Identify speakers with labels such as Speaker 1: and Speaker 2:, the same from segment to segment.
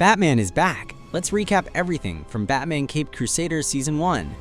Speaker 1: Batman is back! Let's recap everything from Batman Caped Crusader Season 1.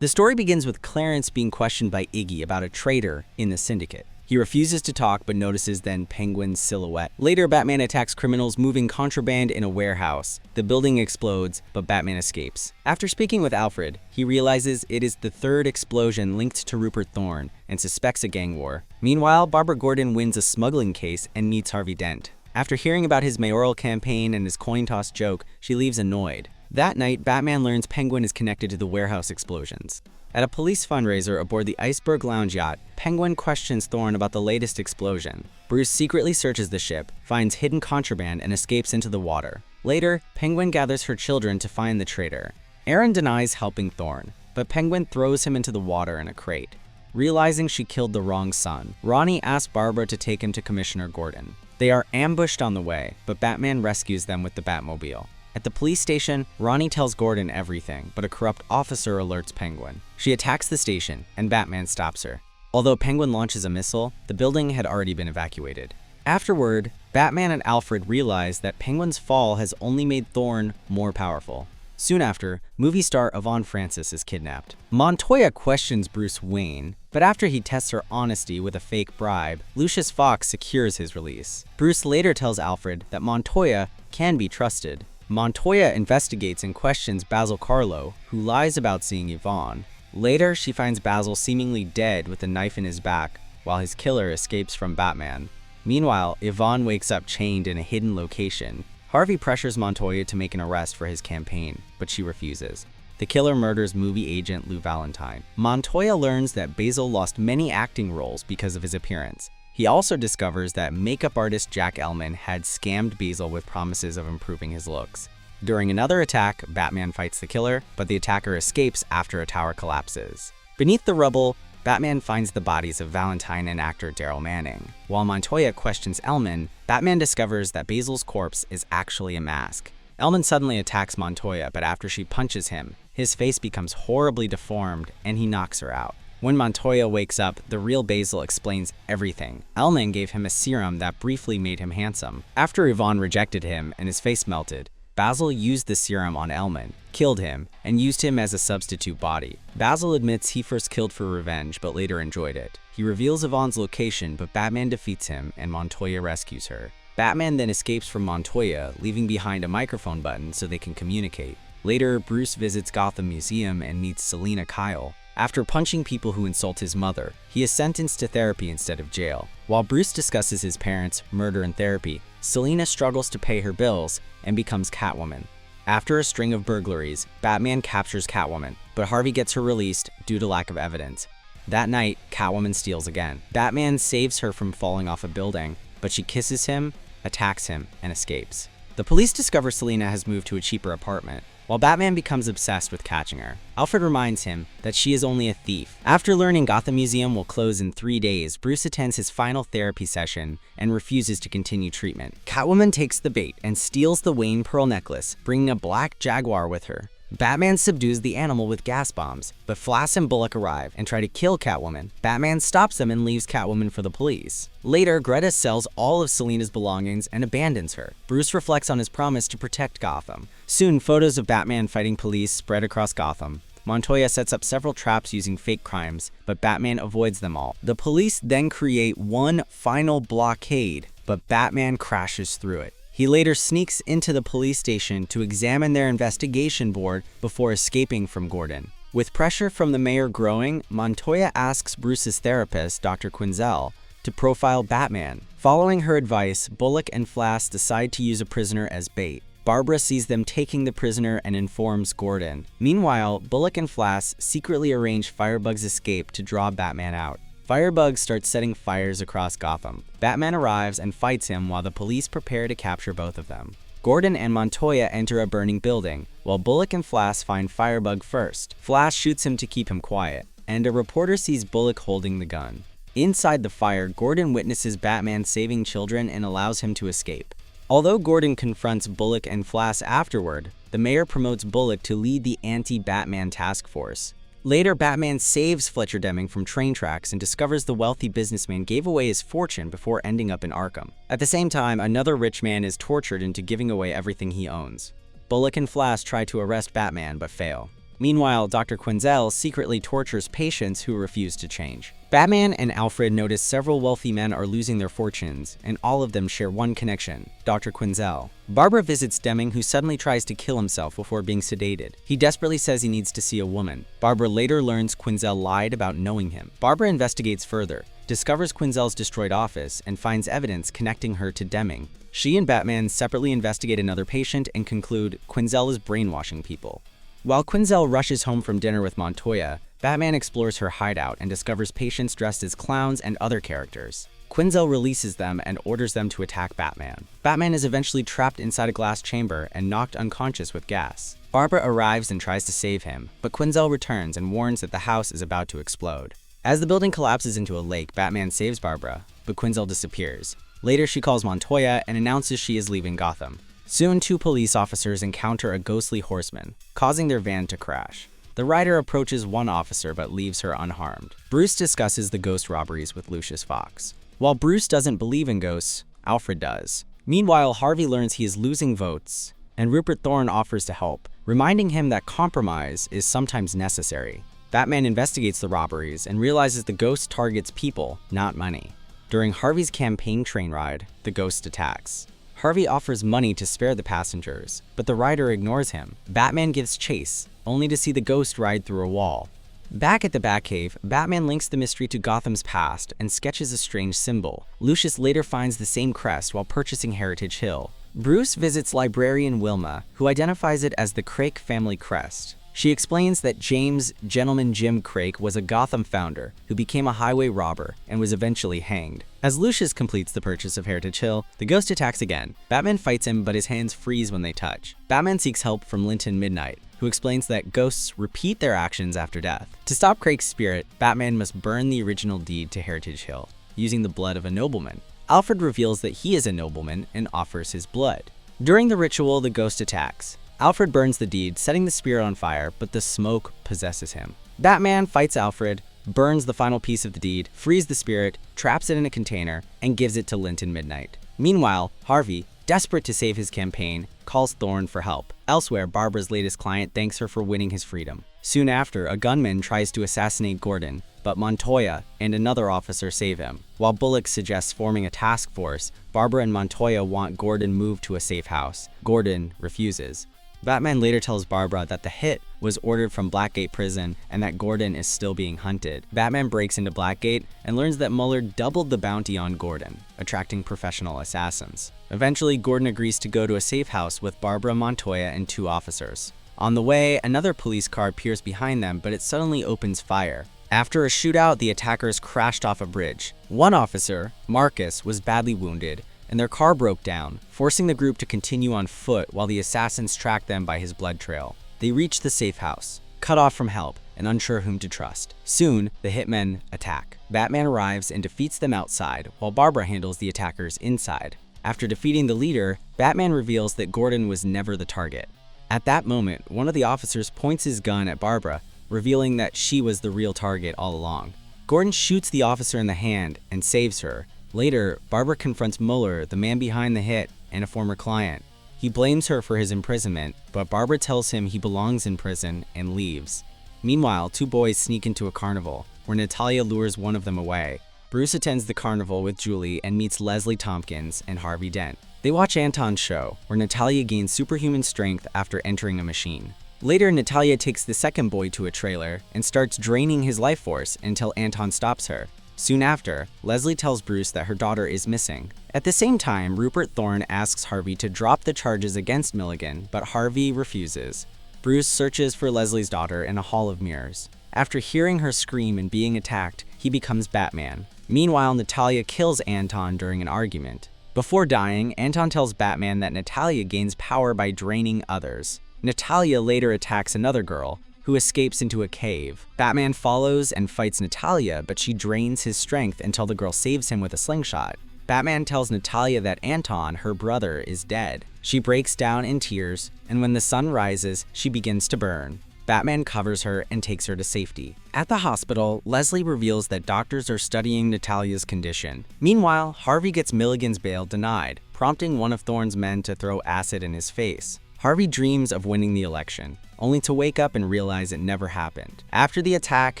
Speaker 1: The story begins with Clarence being questioned by Iggy about a traitor in the syndicate. He refuses to talk but notices then Penguin's silhouette. Later, Batman attacks criminals moving contraband in a warehouse. The building explodes, but Batman escapes. After speaking with Alfred, he realizes it is the third explosion linked to Rupert Thorne and suspects a gang war. Meanwhile, Barbara Gordon wins a smuggling case and meets Harvey Dent. After hearing about his mayoral campaign and his coin toss joke, she leaves annoyed. That night, Batman learns Penguin is connected to the warehouse explosions. At a police fundraiser aboard the Iceberg lounge yacht, Penguin questions Thorne about the latest explosion. Bruce secretly searches the ship, finds hidden contraband, and escapes into the water. Later, Penguin gathers her children to find the traitor. Aaron denies helping Thorne, but Penguin throws him into the water in a crate. Realizing she killed the wrong son, Ronnie asks Barbara to take him to Commissioner Gordon. They are ambushed on the way, but Batman rescues them with the Batmobile. At the police station, Ronnie tells Gordon everything, but a corrupt officer alerts Penguin. She attacks the station, and Batman stops her. Although Penguin launches a missile, the building had already been evacuated. Afterward, Batman and Alfred realize that Penguin's fall has only made Thorne more powerful. Soon after, movie star Yvonne Francis is kidnapped. Montoya questions Bruce Wayne, but after he tests her honesty with a fake bribe, Lucius Fox secures his release. Bruce later tells Alfred that Montoya can be trusted. Montoya investigates and questions Basil Carlo, who lies about seeing Yvonne. Later, she finds Basil seemingly dead with a knife in his back, while his killer escapes from Batman. Meanwhile, Yvonne wakes up chained in a hidden location. Harvey pressures Montoya to make an arrest for his campaign, but she refuses. The killer murders movie agent Lou Valentine. Montoya learns that Basil lost many acting roles because of his appearance. He also discovers that makeup artist Jack Ellman had scammed Basil with promises of improving his looks. During another attack, Batman fights the killer, but the attacker escapes after a tower collapses. Beneath the rubble, Batman finds the bodies of Valentine and actor Daryl Manning. While Montoya questions Ellman, Batman discovers that Basil's corpse is actually a mask. Ellman suddenly attacks Montoya, but after she punches him, his face becomes horribly deformed and he knocks her out. When Montoya wakes up, the real Basil explains everything. Ellman gave him a serum that briefly made him handsome. After Yvonne rejected him and his face melted, Basil used the serum on Ellman, killed him, and used him as a substitute body. Basil admits he first killed for revenge, but later enjoyed it. He reveals Yvonne's location, but Batman defeats him, and Montoya rescues her. Batman then escapes from Montoya, leaving behind a microphone button so they can communicate. Later, Bruce visits Gotham Museum and meets Selina Kyle. After punching people who insult his mother, he is sentenced to therapy instead of jail. While Bruce discusses his parents' murder and therapy, Selina struggles to pay her bills and becomes Catwoman. After a string of burglaries, Batman captures Catwoman, but Harvey gets her released due to lack of evidence. That night, Catwoman steals again. Batman saves her from falling off a building, but she kisses him, attacks him, and escapes. The police discover Selina has moved to a cheaper apartment, while Batman becomes obsessed with catching her. Alfred reminds him that she is only a thief. After learning Gotham Museum will close in 3 days, Bruce attends his final therapy session and refuses to continue treatment. Catwoman takes the bait and steals the Wayne Pearl necklace, bringing a black jaguar with her. Batman subdues the animal with gas bombs, but Flash and Bullock arrive and try to kill Catwoman. Batman stops them and leaves Catwoman for the police. Later, Greta sells all of Selina's belongings and abandons her. Bruce reflects on his promise to protect Gotham. Soon, photos of Batman fighting police spread across Gotham. Montoya sets up several traps using fake crimes, but Batman avoids them all. The police then create one final blockade, but Batman crashes through it. He later sneaks into the police station to examine their investigation board before escaping from Gordon. With pressure from the mayor growing, Montoya asks Bruce's therapist, Dr. Quinzel, to profile Batman. Following her advice, Bullock and Flash decide to use a prisoner as bait. Barbara sees them taking the prisoner and informs Gordon. Meanwhile, Bullock and Flash secretly arrange Firebug's escape to draw Batman out. Firebug starts setting fires across Gotham. Batman arrives and fights him while the police prepare to capture both of them. Gordon and Montoya enter a burning building, while Bullock and Flash find Firebug first. Flash shoots him to keep him quiet, and a reporter sees Bullock holding the gun. Inside the fire, Gordon witnesses Batman saving children and allows him to escape. Although Gordon confronts Bullock and Flash afterward, the mayor promotes Bullock to lead the anti-Batman task force. Later, Batman saves Fletcher Deming from train tracks and discovers the wealthy businessman gave away his fortune before ending up in Arkham. At the same time, another rich man is tortured into giving away everything he owns. Bullock and Flash try to arrest Batman but fail. Meanwhile, Dr. Quinzel secretly tortures patients who refuse to change. Batman and Alfred notice several wealthy men are losing their fortunes, and all of them share one connection, Dr. Quinzel. Barbara visits Deming, who suddenly tries to kill himself before being sedated. He desperately says he needs to see a woman. Barbara later learns Quinzel lied about knowing him. Barbara investigates further, discovers Quinzel's destroyed office, and finds evidence connecting her to Deming. She and Batman separately investigate another patient and conclude Quinzel is brainwashing people. While Quinzel rushes home from dinner with Montoya, Batman explores her hideout and discovers patients dressed as clowns and other characters. Quinzel releases them and orders them to attack Batman. Batman is eventually trapped inside a glass chamber and knocked unconscious with gas. Barbara arrives and tries to save him, but Quinzel returns and warns that the house is about to explode. As the building collapses into a lake, Batman saves Barbara, but Quinzel disappears. Later, she calls Montoya and announces she is leaving Gotham. Soon, two police officers encounter a ghostly horseman, causing their van to crash. The rider approaches one officer but leaves her unharmed. Bruce discusses the ghost robberies with Lucius Fox. While Bruce doesn't believe in ghosts, Alfred does. Meanwhile, Harvey learns he is losing votes, and Rupert Thorne offers to help, reminding him that compromise is sometimes necessary. Batman investigates the robberies and realizes the ghost targets people, not money. During Harvey's campaign train ride, the ghost attacks. Harvey offers money to spare the passengers, but the rider ignores him. Batman gives chase, only to see the ghost ride through a wall. Back at the Batcave, Batman links the mystery to Gotham's past and sketches a strange symbol. Lucius later finds the same crest while purchasing Heritage Hill. Bruce visits librarian Wilma, who identifies it as the Crake family crest. She explains that James "Gentleman Jim" Crake was a Gotham founder who became a highway robber and was eventually hanged. As Lucius completes the purchase of Heritage Hill, the ghost attacks again. Batman fights him, but his hands freeze when they touch. Batman seeks help from Linton Midnight, who explains that ghosts repeat their actions after death. To stop Crake's spirit, Batman must burn the original deed to Heritage Hill, using the blood of a nobleman. Alfred reveals that he is a nobleman and offers his blood. During the ritual, the ghost attacks. Alfred burns the deed, setting the spirit on fire, but the smoke possesses him. Batman fights Alfred, burns the final piece of the deed, frees the spirit, traps it in a container, and gives it to Linton Midnight. Meanwhile, Harvey, desperate to save his campaign, calls Thorne for help. Elsewhere, Barbara's latest client thanks her for winning his freedom. Soon after, a gunman tries to assassinate Gordon, but Montoya and another officer save him. While Bullock suggests forming a task force, Barbara and Montoya want Gordon moved to a safe house. Gordon refuses. Batman later tells Barbara that the hit was ordered from Blackgate Prison and that Gordon is still being hunted. Batman breaks into Blackgate and learns that Mueller doubled the bounty on Gordon, attracting professional assassins. Eventually, Gordon agrees to go to a safe house with Barbara, Montoya, and two officers. On the way, another police car appears behind them, but it suddenly opens fire. After a shootout, the attackers crashed off a bridge. One officer, Marcus, was badly wounded, and their car broke down, forcing the group to continue on foot while the assassins tracked them by his blood trail. They reach the safe house, cut off from help and unsure whom to trust. Soon, the hitmen attack. Batman arrives and defeats them outside, while Barbara handles the attackers inside. After defeating the leader, Batman reveals that Gordon was never the target. At that moment, one of the officers points his gun at Barbara, revealing that she was the real target all along. Gordon shoots the officer in the hand and saves her. Later, Barbara confronts Mueller, the man behind the hit, and a former client. He blames her for his imprisonment, but Barbara tells him he belongs in prison and leaves. Meanwhile, two boys sneak into a carnival, where Natalia lures one of them away. Bruce attends the carnival with Julie and meets Leslie Tompkins and Harvey Dent. They watch Anton's show, where Natalia gains superhuman strength after entering a machine. Later, Natalia takes the second boy to a trailer and starts draining his life force until Anton stops her. Soon after, Leslie tells Bruce that her daughter is missing. At the same time, Rupert Thorne asks Harvey to drop the charges against Milligan, but Harvey refuses. Bruce searches for Leslie's daughter in a hall of mirrors. After hearing her scream and being attacked, he becomes Batman. Meanwhile, Natalia kills Anton during an argument. Before dying, Anton tells Batman that Natalia gains power by draining others. Natalia later attacks another girl, who escapes into a cave. Batman follows and fights Natalia, but she drains his strength until the girl saves him with a slingshot. Batman tells Natalia that Anton, her brother, is dead. She breaks down in tears, and when the sun rises, she begins to burn. Batman covers her and takes her to safety. At the hospital, Leslie reveals that doctors are studying Natalia's condition. Meanwhile, Harvey gets Milligan's bail denied, prompting one of Thorne's men to throw acid in his face. Harvey dreams of winning the election, only to wake up and realize it never happened. After the attack,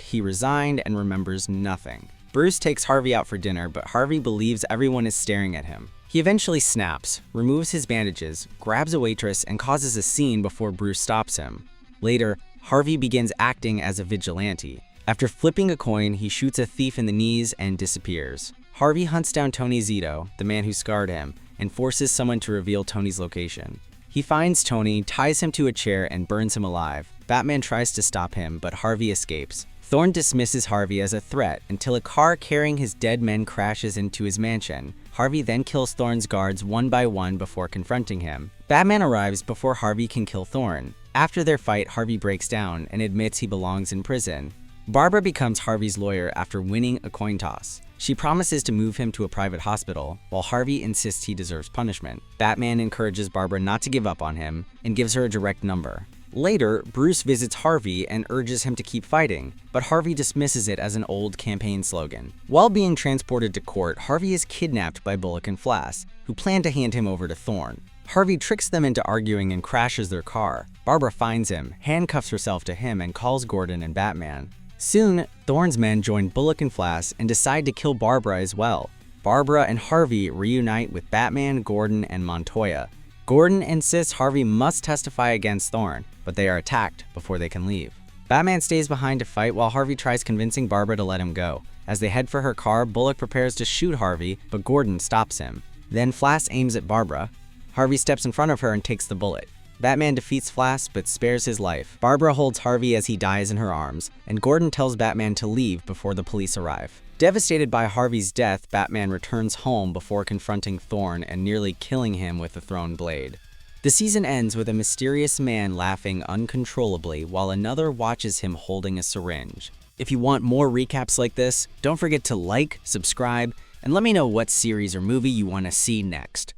Speaker 1: he resigned and remembers nothing. Bruce takes Harvey out for dinner, but Harvey believes everyone is staring at him. He eventually snaps, removes his bandages, grabs a waitress, and causes a scene before Bruce stops him. Later, Harvey begins acting as a vigilante. After flipping a coin, he shoots a thief in the knees and disappears. Harvey hunts down Tony Zito, the man who scarred him, and forces someone to reveal Tony's location. He finds Tony, ties him to a chair, and burns him alive. Batman tries to stop him, but Harvey escapes. Thorne dismisses Harvey as a threat until a car carrying his dead men crashes into his mansion. Harvey then kills Thorne's guards one by one before confronting him. Batman arrives before Harvey can kill Thorne. After their fight, Harvey breaks down and admits he belongs in prison. Barbara becomes Harvey's lawyer after winning a coin toss. She promises to move him to a private hospital, while Harvey insists he deserves punishment. Batman encourages Barbara not to give up on him and gives her a direct number. Later, Bruce visits Harvey and urges him to keep fighting, but Harvey dismisses it as an old campaign slogan. While being transported to court, Harvey is kidnapped by Bullock and Flass, who plan to hand him over to Thorne. Harvey tricks them into arguing and crashes their car. Barbara finds him, handcuffs herself to him, and calls Gordon and Batman. Soon, Thorne's men join Bullock and Flass and decide to kill Barbara as well. Barbara and Harvey reunite with Batman, Gordon, and Montoya. Gordon insists Harvey must testify against Thorne, but they are attacked before they can leave. Batman stays behind to fight while Harvey tries convincing Barbara to let him go. As they head for her car, Bullock prepares to shoot Harvey, but Gordon stops him. Then Flass aims at Barbara. Harvey steps in front of her and takes the bullet. Batman defeats Flass but spares his life. Barbara holds Harvey as he dies in her arms, and Gordon tells Batman to leave before the police arrive. Devastated by Harvey's death, Batman returns home before confronting Thorne and nearly killing him with a thrown blade. The season ends with a mysterious man laughing uncontrollably while another watches him holding a syringe. If you want more recaps like this, don't forget to like, subscribe, and let me know what series or movie you want to see next.